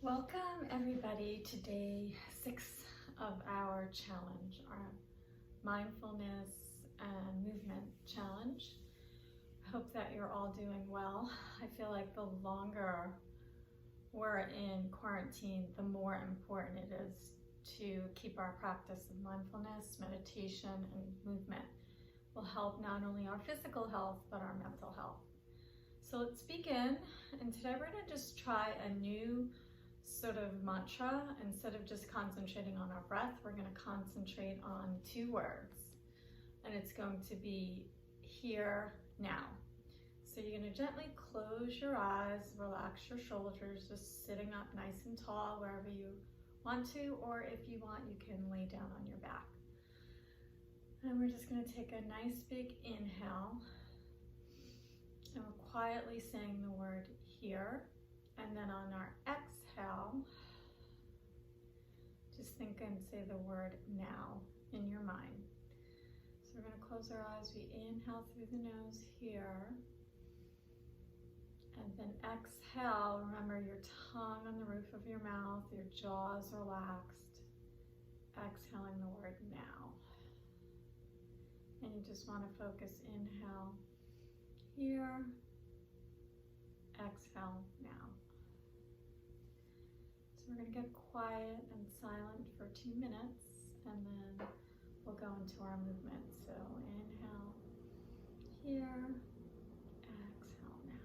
Welcome everybody to day 6 of our challenge, our mindfulness and movement challenge. I hope that you're all doing well. I feel like the longer we're in quarantine, the more important it is to keep our practice of mindfulness, meditation, and movement. Will help not only our physical health, but our mental health. So let's begin. And today we're going to just try a new sort of mantra. Instead of just concentrating on our breath, we're going to concentrate on 2 words. And it's going to be here, now. So you're going to gently close your eyes, relax your shoulders, just sitting up nice and tall wherever you want to, or if you want, you can lay down on your back. And we're just going to take a nice big inhale. And we're quietly saying the word here. And then on our exhale, just think and say the word now in your mind. So we're going to close our eyes. We inhale through the nose here. And then exhale. Remember your tongue on the roof of your mouth, your jaws relaxed. Exhaling the word now. And you just want to focus, inhale here, exhale now. So we're going to get quiet and silent for 2 minutes, and then we'll go into our movement. So inhale here, exhale now.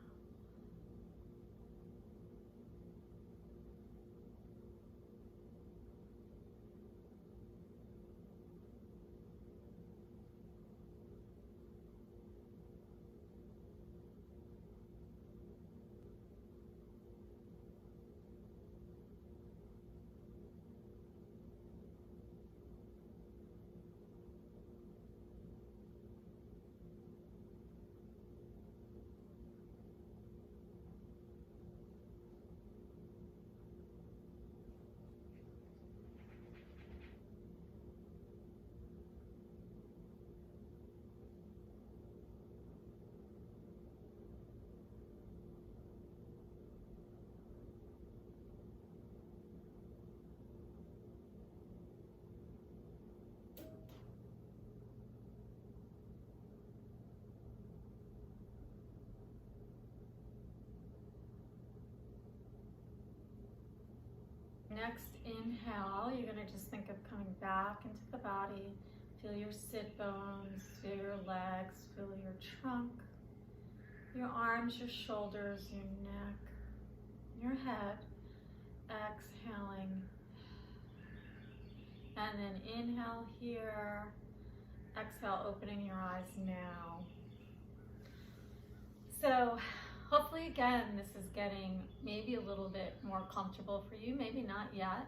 Next inhale, you're going to just think of coming back into the body. Feel your sit bones, feel your legs, feel your trunk, your arms, your shoulders, your neck, your head. Exhaling. And then inhale here. Exhale, opening your eyes now. So hopefully, again, this is getting maybe a little bit more comfortable for you, maybe not yet,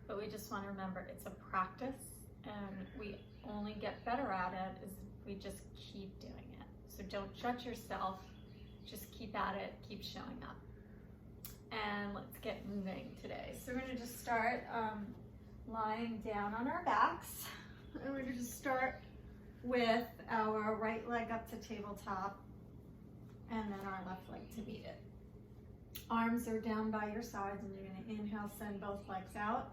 but we just want to remember it's a practice, and we only get better at it if we just keep doing it. So don't judge yourself, just keep at it, keep showing up. And let's get moving today. So we're going to just start lying down on our backs, and we're going to just start with our right leg up to tabletop, and then our left leg to meet it. Arms are down by your sides, and you're going to inhale, send both legs out,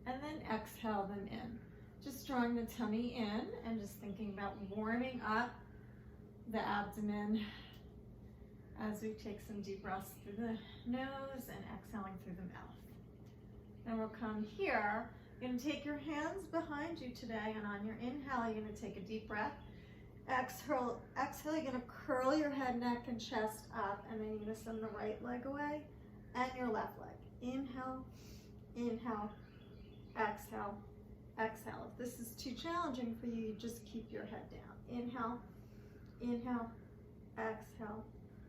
and then exhale them in. Just drawing the tummy in and just thinking about warming up the abdomen as we take some deep breaths through the nose and exhaling through the mouth. Then we'll come here. You're going to take your hands behind you today, and on your inhale, you're going to take a deep breath. Exhale, you're going to curl your head, neck, and chest up, and then you're going to send the right leg away and your left leg. Inhale, inhale, exhale, exhale. If this is too challenging for you, just keep your head down. Inhale, inhale, exhale,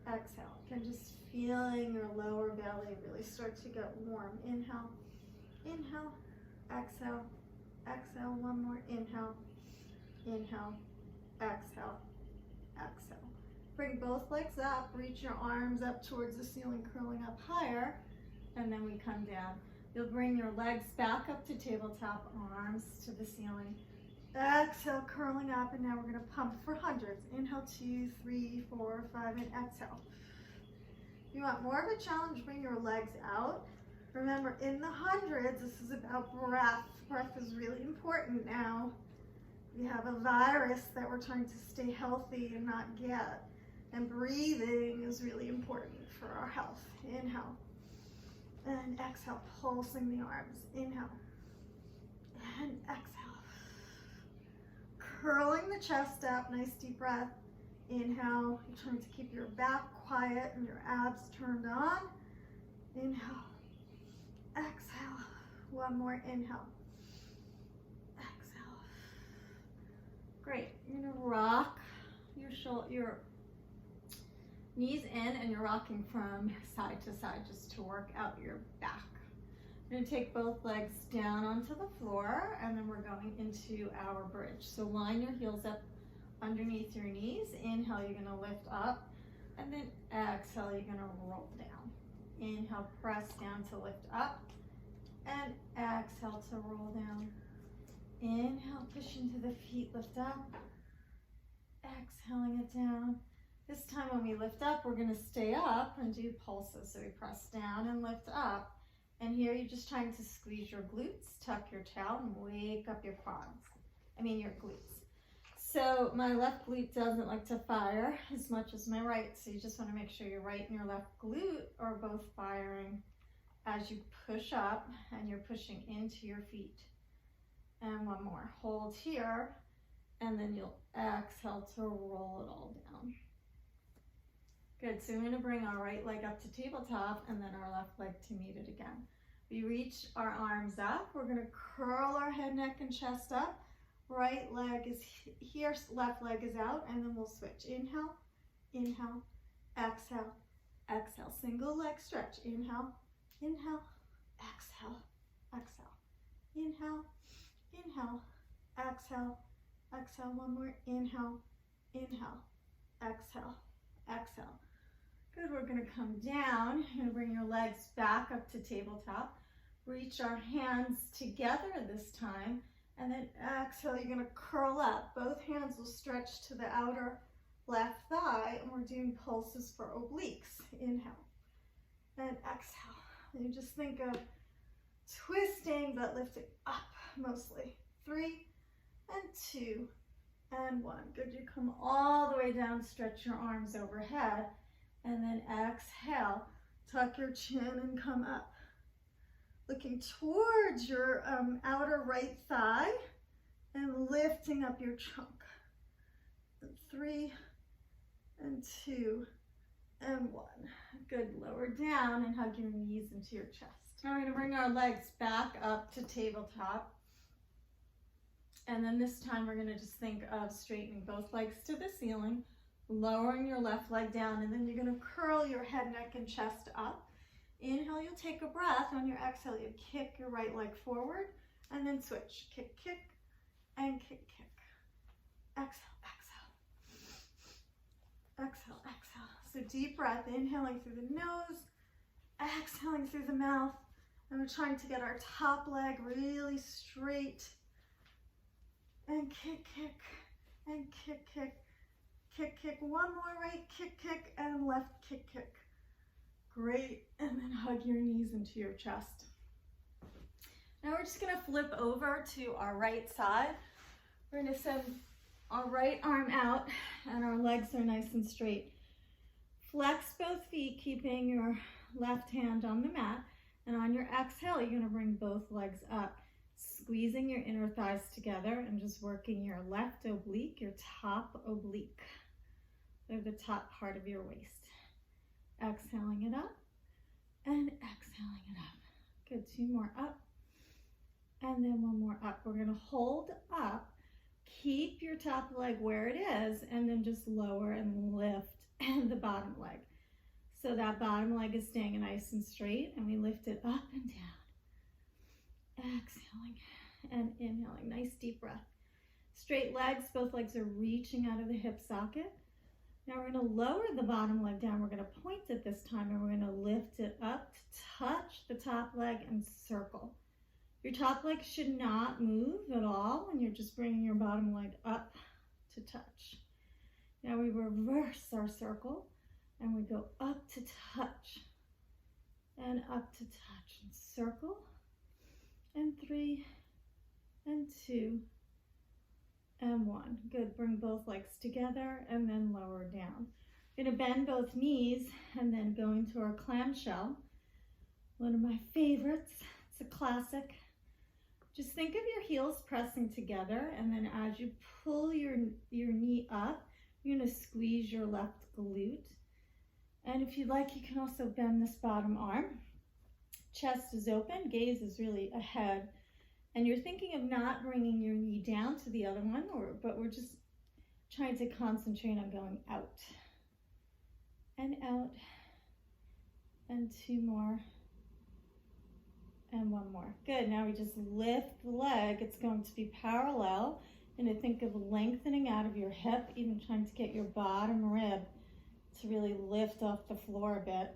exhale. Again, just feeling your lower belly really start to get warm. Inhale, inhale, exhale, exhale. One more. Inhale, inhale, exhale, exhale. Bring both legs up, reach your arms up towards the ceiling, curling up higher, and then we come down. You'll bring your legs back up to tabletop, arms to the ceiling. Exhale, curling up, and now we're going to pump for hundreds. Inhale, 2, 3, 4, 5, and exhale. If you want more of a challenge, bring your legs out Remember, in the hundreds, this is about breath. Breath is really important now. We have a virus that we're trying to stay healthy and not get. And breathing is really important for our health. Inhale. And exhale, pulsing the arms. Inhale. And exhale. Curling the chest up, nice deep breath. Inhale. You're trying to keep your back quiet and your abs turned on. Inhale. Exhale. One more inhale. Exhale. Great. You're gonna rock your knees in, and you're rocking from side to side just to work out your back. You're gonna take both legs down onto the floor, and then we're going into our bridge. So line your heels up underneath your knees. Inhale, you're gonna lift up, and then exhale, you're gonna roll down. Inhale, press down to lift up, and exhale to roll down. Inhale, push into the feet, lift up, exhaling it down. This time when we lift up, we're gonna stay up and do pulses. So we press down and lift up. And here you're just trying to squeeze your glutes, tuck your tail, and wake up your your glutes. So my left glute doesn't like to fire as much as my right. So you just wanna make sure your right and your left glute are both firing as you push up and you're pushing into your feet. And one more, hold here, and then you'll exhale to roll it all down. Good, so we're gonna bring our right leg up to tabletop and then our left leg to meet it again. We reach our arms up, we're gonna curl our head, neck, and chest up. Right leg is here, left leg is out, and then we'll switch. Inhale, inhale, exhale, exhale. Single leg stretch. Inhale, inhale, exhale, exhale. Inhale, inhale, exhale, exhale. One more. Inhale, inhale, exhale, exhale. Good, we're gonna come down. You're gonna bring your legs back up to tabletop. Reach our hands together this time, and then exhale, you're gonna curl up. Both hands will stretch to the outer left thigh, and we're doing pulses for obliques. Inhale, and exhale. And you just think of twisting, but lifting up mostly. 3, and 2, and 1. Good, you come all the way down, stretch your arms overhead, and then exhale, tuck your chin and come up. Looking towards your outer right thigh and lifting up your trunk. 3, and 2, and 1. Good, lower down and hug your knees into your chest. Now we're gonna bring our legs back up to tabletop. And then this time we're gonna just think of straightening both legs to the ceiling, lowering your left leg down, and then you're gonna curl your head, neck, and chest up. Inhale, you'll take a breath. On your exhale, you kick your right leg forward, and then switch. Kick, kick, and kick, kick. Exhale, exhale. Exhale, exhale. So deep breath, inhaling through the nose, exhaling through the mouth. And we're trying to get our top leg really straight. And kick, kick, and kick, kick, kick, kick. One more right, kick, kick, and left, kick, kick. Great, and then hug your knees into your chest. Now we're just gonna flip over to our right side. We're gonna send our right arm out, and our legs are nice and straight. Flex both feet, keeping your left hand on the mat, and on your exhale, you're gonna bring both legs up, squeezing your inner thighs together and just working your left oblique, your top oblique. They're the top part of your waist. Exhaling it up and exhaling it up. Good, 2 more up and then 1 more up. We're gonna hold up, keep your top leg where it is, and then just lower and lift the bottom leg. So that bottom leg is staying nice and straight, and we lift it up and down. Exhaling and inhaling, nice deep breath. Straight legs, both legs are reaching out of the hip socket. Now we're gonna lower the bottom leg down. We're gonna point it this time, and we're gonna lift it up to touch the top leg and circle. Your top leg should not move at all when you're just bringing your bottom leg up to touch. Now we reverse our circle, and we go up to touch and up to touch, and circle, and 3, and 2, and 1. Good, bring both legs together and then lower down. We're gonna bend both knees and then go into our clamshell. One of my favorites, it's a classic. Just think of your heels pressing together, and then as you pull your knee up, you're gonna squeeze your left glute. And if you'd like, you can also bend this bottom arm. Chest is open, gaze is really ahead. And you're thinking of not bringing your knee down to the other one, but we're just trying to concentrate on going out. And out, and 2 more, and 1 more. Good, now we just lift the leg. It's going to be parallel. You're gonna think of lengthening out of your hip, even trying to get your bottom rib to really lift off the floor a bit.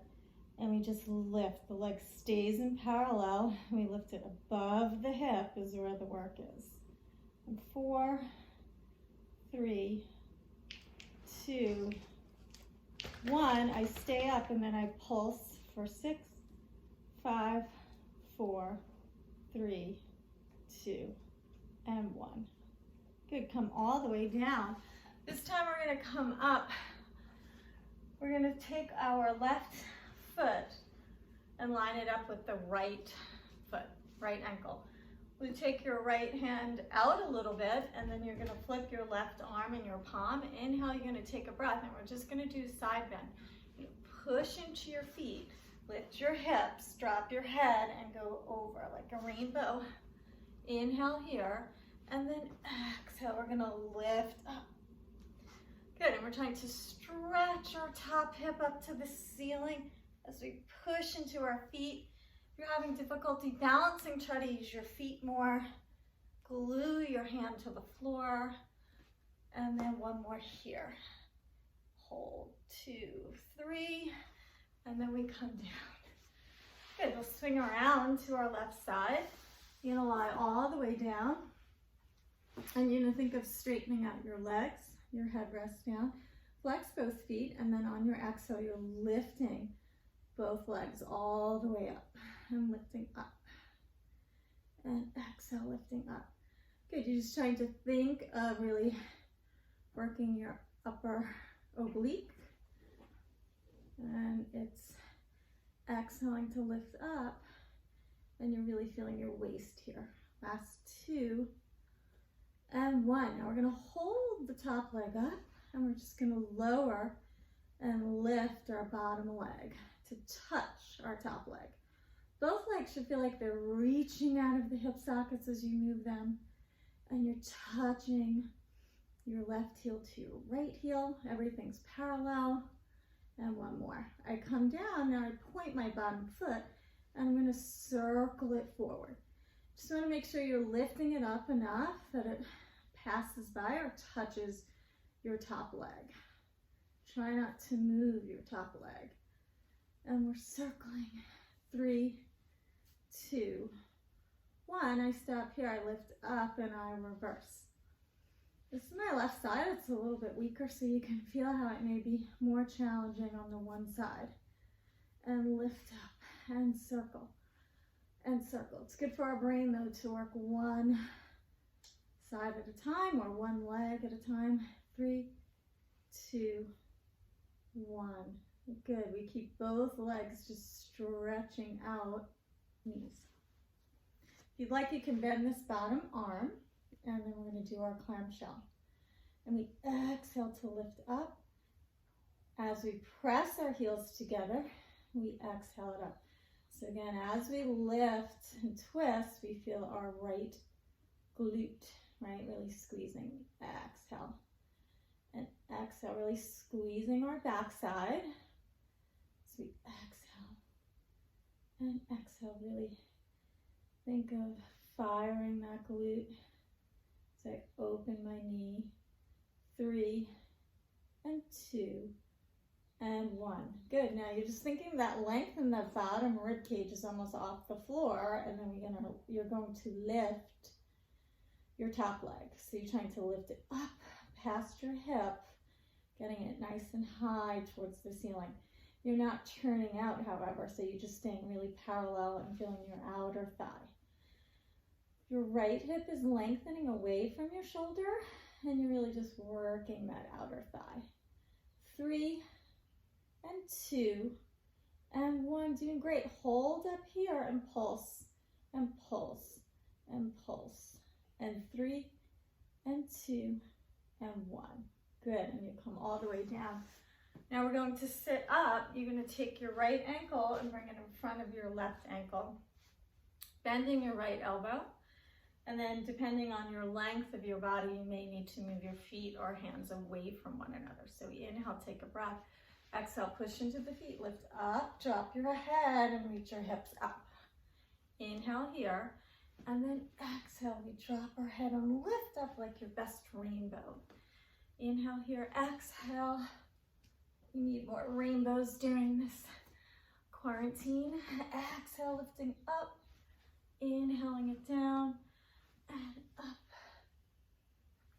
And we just lift, the leg stays in parallel. We lift it above the hip is where the work is. And 4, 3, 2, 1. I stay up and then I pulse for 6, 5, 4, 3, 2, and 1. Good, come all the way down. This time we're gonna come up. We're gonna take our left foot and line it up with the right foot, right ankle. We take your right hand out a little bit, and then you're gonna flip your left arm in your palm. Inhale, you're gonna take a breath, and we're just gonna do side bend. You push into your feet, lift your hips, drop your head, and go over like a rainbow. Inhale here, and then exhale, we're gonna lift up. Good, and we're trying to stretch our top hip up to the ceiling as we push into our feet. If you're having difficulty balancing, try to use your feet more. Glue your hand to the floor. And then 1 more here. Hold, 2, 3, and then we come down. Good, we'll swing around to our left side. You're gonna lie all the way down. And you're gonna think of straightening out your legs. Your head rests down. Flex both feet, and then on your exhale, you're lifting both legs all the way up and lifting up. And exhale, lifting up. Good, you're just trying to think of really working your upper oblique. And it's exhaling to lift up, and you're really feeling your waist here. Last 2. And 1. Now we're gonna hold the top leg up, and we're just gonna lower and lift our bottom leg to touch our top leg. Both legs should feel like they're reaching out of the hip sockets as you move them, and you're touching your left heel to your right heel. Everything's parallel. And 1 more. I come down, now I point my bottom foot, and I'm gonna circle it forward. Just wanna make sure you're lifting it up enough that it passes by or touches your top leg. Try not to move your top leg. And we're circling. 3, 2, 1. I stop here, I lift up, and I reverse. This is my left side. It's a little bit weaker, so you can feel how it may be more challenging on the one side. And lift up and circle and circle. It's good for our brain, though, to work one side at a time or one leg at a time. 3, 2, 1. Good. We keep both legs just stretching out. Knees. If you'd like, you can bend this bottom arm, and then we're going to do our clamshell. And we exhale to lift up. As we press our heels together, we exhale it up. So again, as we lift and twist, we feel our right glute, right? Really squeezing. Exhale. And exhale, really squeezing our backside. So we exhale. And exhale, really think of firing that glute. So I open my knee. 3, and 2, and 1. Good. Now you're just thinking that lengthen the bottom rib cage is almost off the floor, and then you're going to lift your top leg. So you're trying to lift it up past your hip, getting it nice and high towards the ceiling. You're not turning out, however, so you're just staying really parallel and feeling your outer thigh. Your right hip is lengthening away from your shoulder, and you're really just working that outer thigh. 3 and 2 and 1. Doing great. Hold up here and pulse and pulse and pulse. And 3 and 2 and 1. Good. And you come all the way down. Now we're going to sit up. You're going to take your right ankle and bring it in front of your left ankle, bending your right elbow. And then depending on your length of your body, you may need to move your feet or hands away from one another. So inhale, take a breath. Exhale, push into the feet, lift up, drop your head and reach your hips up. Inhale here, and then exhale, we drop our head and lift up like your best rainbow. Inhale here, exhale. We need more rainbows during this quarantine. Exhale, lifting up, inhaling it down and up.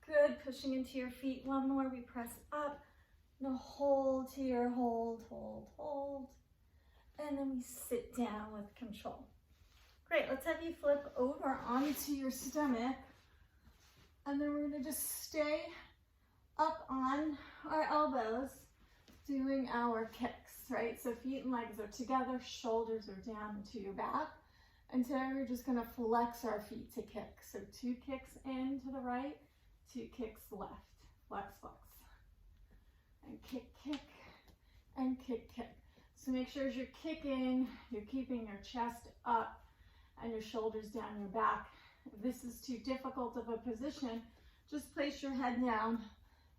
Good, pushing into your feet. One more, we press up. Now hold here, hold, hold, hold. And then we sit down with control. Great, let's have you flip over onto your stomach. And then we're gonna just stay up on our elbows, doing our kicks, right? So feet and legs are together, shoulders are down into your back. And today we're just gonna flex our feet to kick. So 2 kicks in to the right, 2 kicks left. Flex, flex. And kick, kick, and kick, kick. So make sure as you're kicking, you're keeping your chest up and your shoulders down your back. If this is too difficult of a position, just place your head down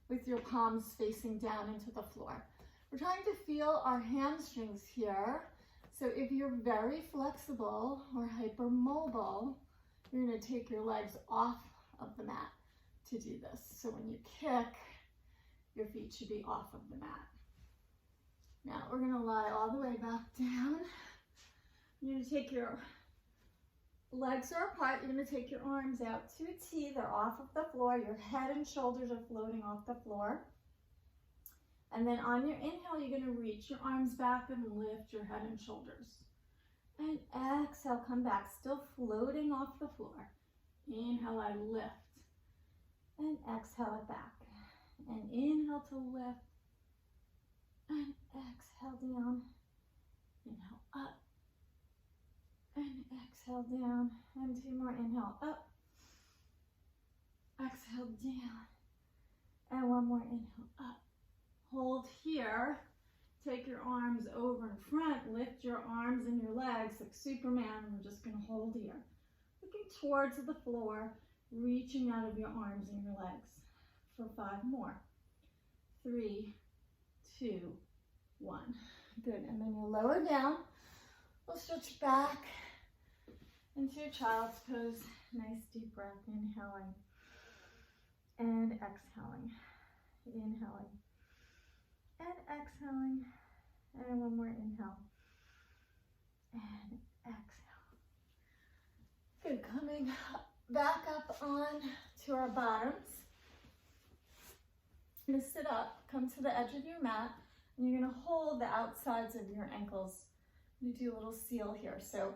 with your palms facing down into the floor. We're trying to feel our hamstrings here. So if you're very flexible or hypermobile, you're going to take your legs off of the mat to do this. So when you kick, your feet should be off of the mat. Now we're going to lie all the way back down. You're going to take your legs are apart. You're going to take your arms out to a T. They're off of the floor. Your head and shoulders are floating off the floor. And then on your inhale, you're going to reach your arms back and lift your head and shoulders. And exhale, come back, still floating off the floor. Inhale, I lift. And exhale it back. And inhale to lift. And exhale down. Inhale up. And exhale down. And 2 more. Inhale up. Exhale down. And 1 more. Inhale up. Hold here. Take your arms over in front. Lift your arms and your legs like Superman. We're just going to hold here. Looking towards the floor. Reaching out of your arms and your legs. For 5 more. 3, 2, 1. Good. And then you lower down. We'll stretch back into your child's pose. Nice deep breath. Inhaling and exhaling. Inhaling and exhaling. And 1 more inhale. And exhale. Good. Coming back up on to our bottoms. You're going to sit up, come to the edge of your mat, and you're going to hold the outsides of your ankles. You do a little seal here. So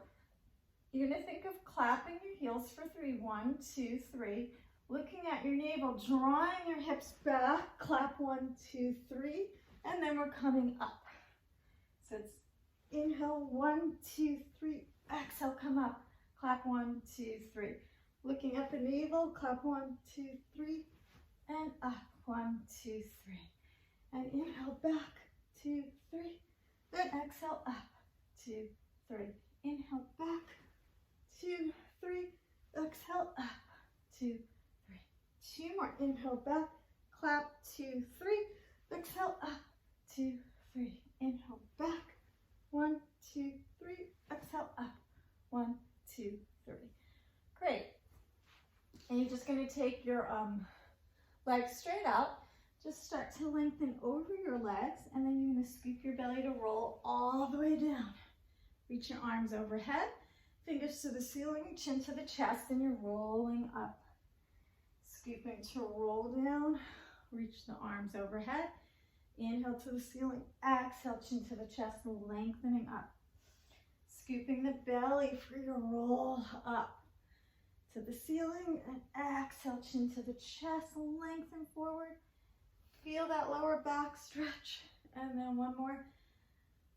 you're going to think of clapping your heels for 3. 1, 2, 3. Looking at your navel, drawing your hips back. Clap 1, 2, 3. And then we're coming up. So it's inhale, 1, 2, 3. Exhale, come up. Clap 1, 2, 3. Looking at the navel, clap 1, 2, 3. And up. 1, 2, 3. And inhale, back. 2, 3. Then exhale, up. 2, 3. Inhale, back. 2, 3. Exhale, up. 2, 3. 2 more. Inhale, back. Clap. 2, 3. Exhale, up. 2, 3. Inhale, back. 1, 2, 3. Exhale, up. 1, 2, 3. Great. And you're just going to take your legs straight out. Just start to lengthen over your legs, and then you're going to scoop your belly to roll all the way down. Reach your arms overhead, fingers to the ceiling, chin to the chest, and you're rolling up. Scooping to roll down, reach the arms overhead. Inhale to the ceiling, exhale, chin to the chest, lengthening up. Scooping the belly for your roll up to the ceiling, and exhale, chin to the chest, lengthen forward. Feel that lower back stretch. And then one more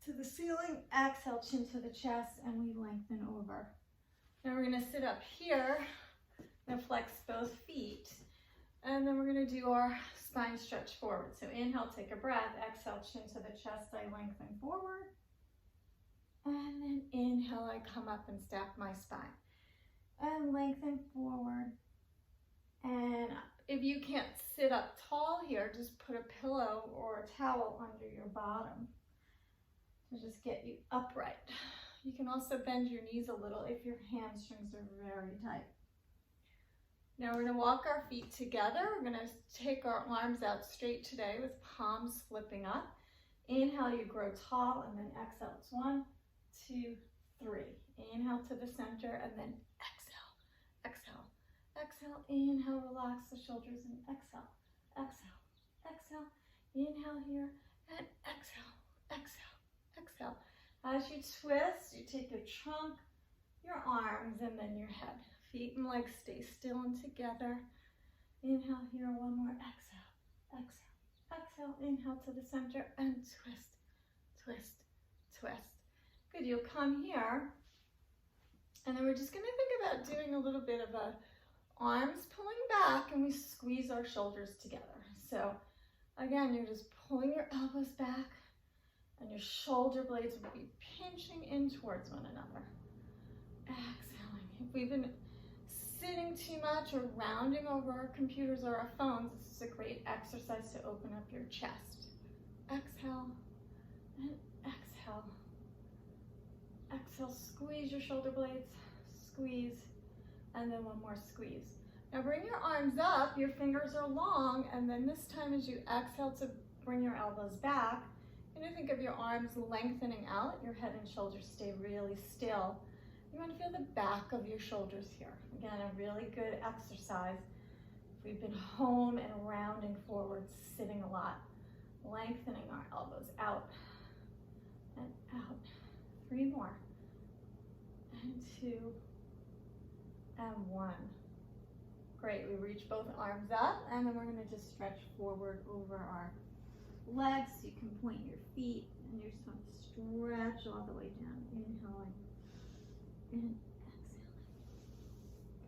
to the ceiling, exhale, chin to the chest, and we lengthen over. Now we're gonna sit up here and flex both feet. And then we're gonna do our spine stretch forward. So inhale, take a breath, exhale, chin to the chest, I lengthen forward. And then inhale, I come up and stack my spine. And lengthen forward. And if you can't sit up tall here, just put a pillow or a towel under your bottom to just get you upright. You can also bend your knees a little if your hamstrings are very tight. Now we're going to walk our feet together. We're going to take our arms out straight today with palms flipping up. Inhale, you grow tall, and then exhale. It's 1, 2, 3. Inhale to the center, and then exhale, exhale, exhale. Inhale, relax the shoulders, and exhale, exhale, exhale. Inhale here, and exhale, exhale, exhale. As you twist, you take your trunk, your arms, and then your head. Feet and legs stay still and together. Inhale here, one more. Exhale, exhale, exhale. Inhale to the center and twist, twist, twist. Good, you'll come here. And then we're just gonna think about doing a little bit of a arms pulling back, and we squeeze our shoulders together. So again, you're just pulling your elbows back, and your shoulder blades will be pinching in towards one another. Exhaling. If we've been sitting too much or rounding over our computers or our phones, this is a great exercise to open up your chest. Exhale and exhale. Exhale, squeeze your shoulder blades, squeeze, and then one more squeeze. Now bring your arms up, your fingers are long, and then this time as you exhale to bring your elbows back, you're gonna think of your arms lengthening out, your head and shoulders stay really still. You want to feel the back of your shoulders here. Again, a really good exercise. If we've been home and rounding forward, sitting a lot, lengthening our elbows out and out. 3 more. And 2 and 1. Great, we reach both arms up, and then we're going to just stretch forward over our legs. You can point your feet, and you just want to stretch all the way down. Inhaling and exhaling.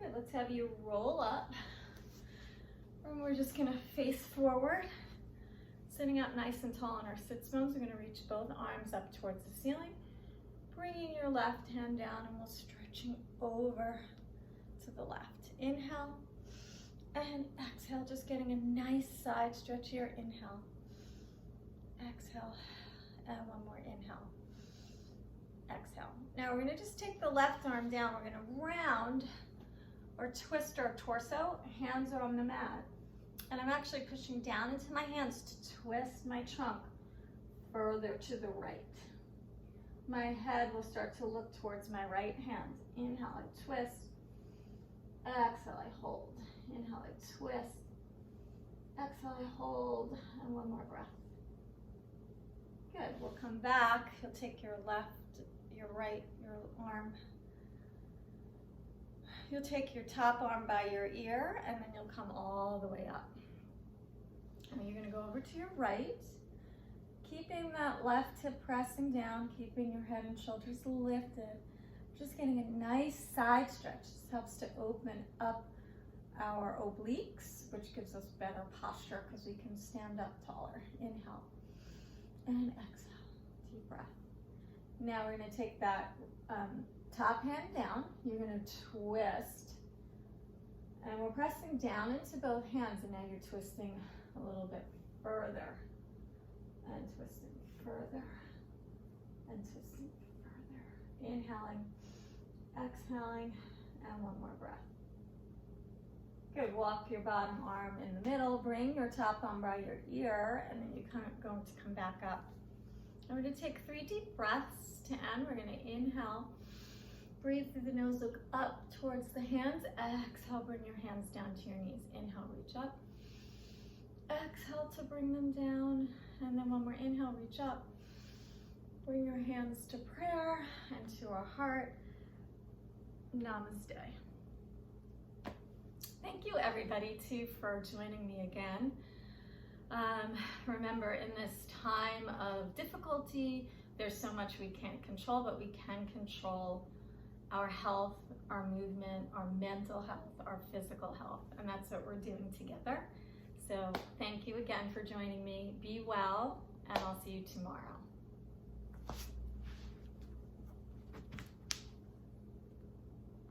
Good, let's have you roll up. And we're just going to face forward, sitting up nice and tall on our sits bones. We're going to reach both arms up towards the ceiling, bringing your left hand down, and we're stretching over to the left. Inhale and exhale, just getting a nice side stretch here. Inhale, exhale, and one more. Inhale, exhale. Now we're going to just take the left arm down. We're going to round or twist our torso. Hands are on the mat. And I'm actually pushing down into my hands to twist my trunk further to the right. My head will start to look towards my right hand. Inhale, I twist. Exhale, I hold. Inhale, I twist. Exhale, I hold. And one more breath. Good, we'll come back. You'll take your left, your right, your arm. You'll take your top arm by your ear, and then you'll come all the way up. And you're gonna go over to your right, keeping that left hip pressing down, keeping your head and shoulders lifted. Just getting a nice side stretch. This helps to open up our obliques, which gives us better posture because we can stand up taller. Inhale and exhale, deep breath. Now we're gonna take that top hand down. You're gonna twist, and we're pressing down into both hands, and now you're twisting a little bit further, and twisting further, and twisting further. Inhaling, exhaling, and one more breath. Good, walk your bottom arm in the middle, bring your top arm by your ear, and then you're going to come back up. And we're gonna take 3 deep breaths to end. We're gonna inhale, breathe through the nose, look up towards the hands. Exhale, bring your hands down to your knees. Inhale, reach up. Exhale to bring them down. And then when we're inhale, reach up. Bring your hands to prayer and to our heart. Namaste. Thank you everybody too for joining me again. Remember, in this time of difficulty, there's so much we can't control, but we can control our health, our movement, our mental health, our physical health, and that's what we're doing together. So thank you again for joining me. Be well, and I'll see you tomorrow.